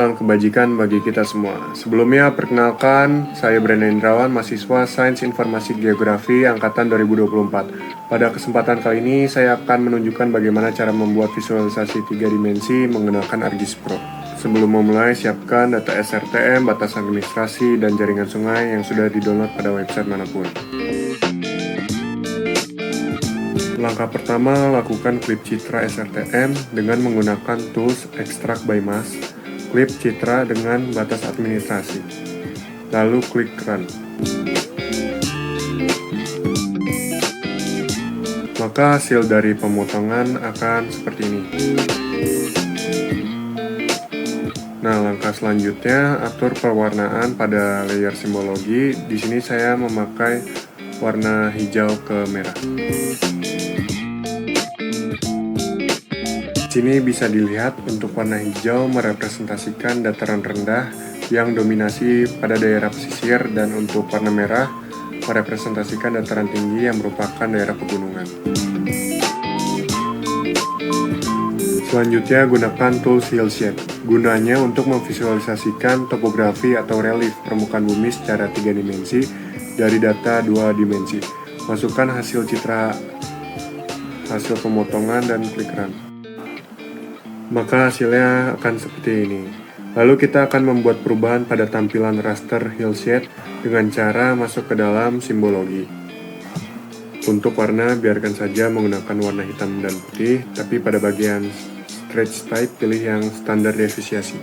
Salam kebajikan bagi kita semua. Sebelumnya, perkenalkan, saya Brandon Indrawan, mahasiswa Sains Informasi Geografi Angkatan 2024. Pada kesempatan kali ini, saya akan menunjukkan bagaimana cara membuat visualisasi 3 dimensi menggunakan ArcGIS Pro. Sebelum memulai, siapkan data SRTM, batas administrasi, dan jaringan sungai yang sudah di-download pada website manapun. Langkah pertama, lakukan klip citra SRTM dengan menggunakan tools Extract by Mass. Klip citra dengan batas administrasi, lalu klik Run. Maka hasil dari pemotongan akan seperti ini. Nah, langkah selanjutnya atur pewarnaan pada layer simbologi. Di sini saya memakai warna hijau ke merah. Di sini bisa dilihat untuk warna hijau merepresentasikan dataran rendah yang dominasi pada daerah pesisir, dan untuk warna merah merepresentasikan dataran tinggi yang merupakan daerah pegunungan. Selanjutnya, gunakan tools Hillshade. Gunanya untuk memvisualisasikan topografi atau relief permukaan bumi secara 3 dimensi dari data 2 dimensi. Masukkan hasil citra hasil pemotongan dan klik Run. Maka hasilnya akan seperti ini. Lalu kita akan membuat perubahan pada tampilan raster Hillshade dengan cara masuk ke dalam simbologi. Untuk warna, biarkan saja menggunakan warna hitam dan putih, tapi pada bagian stretch type pilih yang standar defisiasi.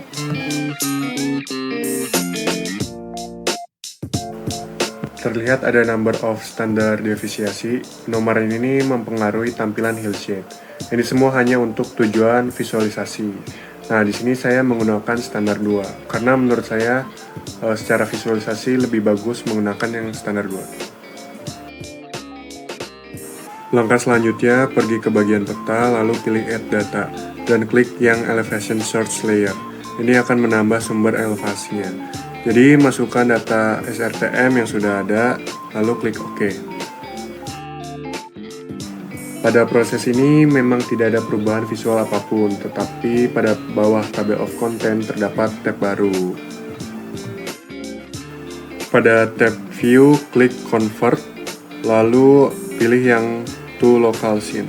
Terlihat ada number of standar defisiasi. Nomor ini mempengaruhi tampilan Hillshade. Ini semua hanya untuk tujuan visualisasi. Nah, di sini saya menggunakan standar 2 karena menurut saya secara visualisasi lebih bagus menggunakan yang standar 2. Langkah selanjutnya, pergi ke bagian peta lalu pilih Add Data dan klik yang Elevation Source Layer. Ini akan menambah sumber elevasinya. Jadi, masukkan data SRTM yang sudah ada lalu klik OK. Pada proses ini memang tidak ada perubahan visual apapun, tetapi pada bawah tabel of content terdapat tab baru. Pada tab View, klik Convert, lalu pilih yang to Local Scene.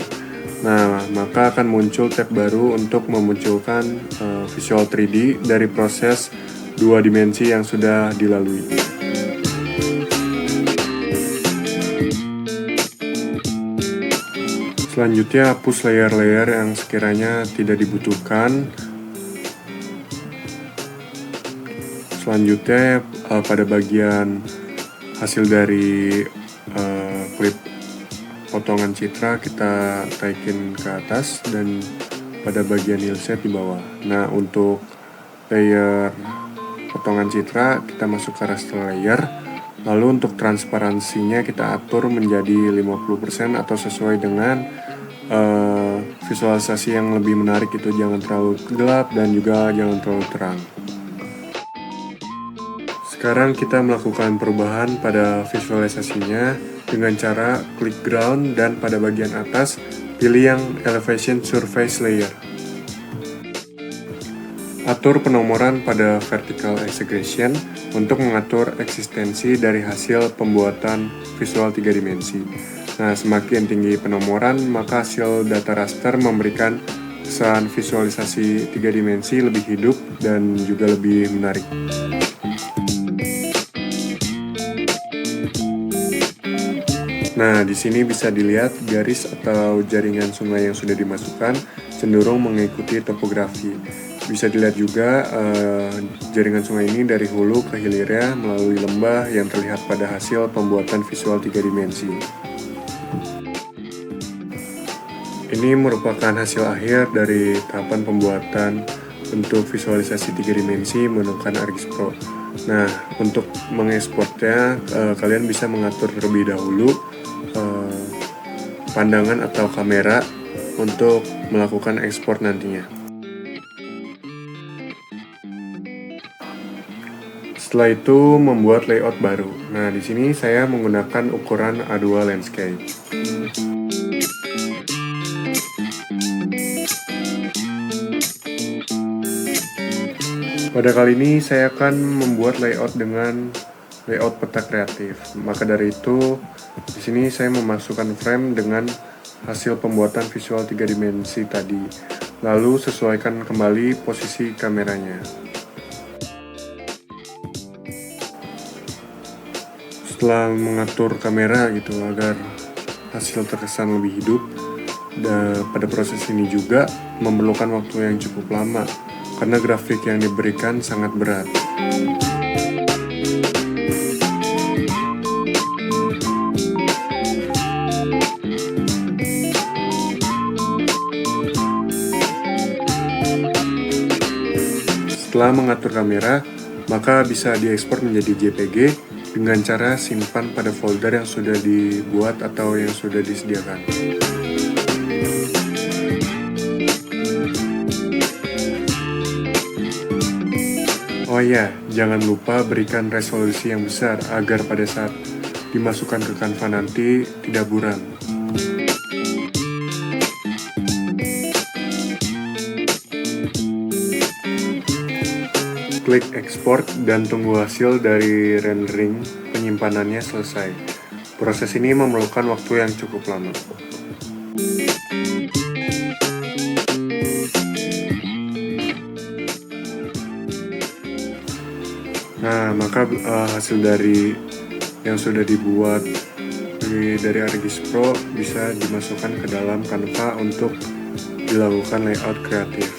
Nah, maka akan muncul tab baru untuk memunculkan visual 3D dari proses 2 dimensi yang sudah dilalui. Selanjutnya, hapus layer-layer yang sekiranya tidak dibutuhkan. Selanjutnya, pada bagian hasil dari klip potongan citra kita taikin ke atas dan pada bagian Hillshade di bawah. Nah, untuk layer potongan citra kita masuk ke raster layer. Lalu untuk transparansinya kita atur menjadi 50% atau sesuai dengan visualisasi yang lebih menarik, itu jangan terlalu gelap dan juga jangan terlalu terang. Sekarang kita melakukan perubahan pada visualisasinya dengan cara klik ground dan pada bagian atas pilih yang elevation surface layer. Atur penomoran pada vertical exaggeration untuk mengatur eksistensi dari hasil pembuatan visual 3 dimensi. Nah, semakin tinggi penomoran, maka hasil data raster memberikan kesan visualisasi 3 dimensi lebih hidup dan juga lebih menarik. Nah, di sini bisa dilihat garis atau jaringan sungai yang sudah dimasukkan cenderung mengikuti topografi. Bisa dilihat juga jaringan sungai ini dari hulu ke hilirnya melalui lembah yang terlihat pada hasil pembuatan visual 3 dimensi. Ini merupakan hasil akhir dari tahapan pembuatan bentuk visualisasi 3 dimensi menggunakan ArcGIS Pro. Nah, untuk mengekspornya, kalian bisa mengatur terlebih dahulu pandangan atau kamera untuk melakukan ekspor nantinya. Setelah itu membuat layout baru. Nah, di sini saya menggunakan ukuran A2 landscape. Pada kali ini saya akan membuat layout dengan layout peta kreatif. Maka dari itu, di sini saya memasukkan frame dengan hasil pembuatan visual 3 dimensi tadi. Lalu sesuaikan kembali posisi kameranya. Setelah mengatur kamera gitu agar hasil terkesan lebih hidup, dan pada proses ini juga memerlukan waktu yang cukup lama karena grafik yang diberikan sangat berat. Setelah mengatur kamera, maka bisa diekspor menjadi JPG dengan cara simpan pada folder yang sudah dibuat atau yang sudah disediakan. Oh ya, jangan lupa berikan resolusi yang besar agar pada saat dimasukkan ke Canva nanti tidak buram. Klik ekspor dan tunggu hasil dari rendering penyimpanannya selesai. Proses ini memerlukan waktu yang cukup lama. Nah, maka hasil dari yang sudah dibuat dari Argis Pro bisa dimasukkan ke dalam Canva untuk dilakukan layout kreatif.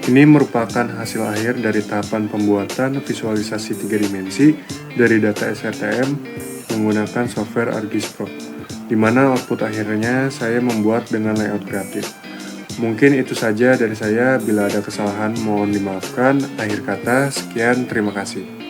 Ini merupakan hasil akhir dari tahapan pembuatan visualisasi 3 dimensi dari data SRTM menggunakan software Argis Pro, di mana output akhirnya saya membuat dengan layout kreatif. Mungkin itu saja dari saya, bila ada kesalahan mohon dimaafkan. Akhir kata, sekian, terima kasih.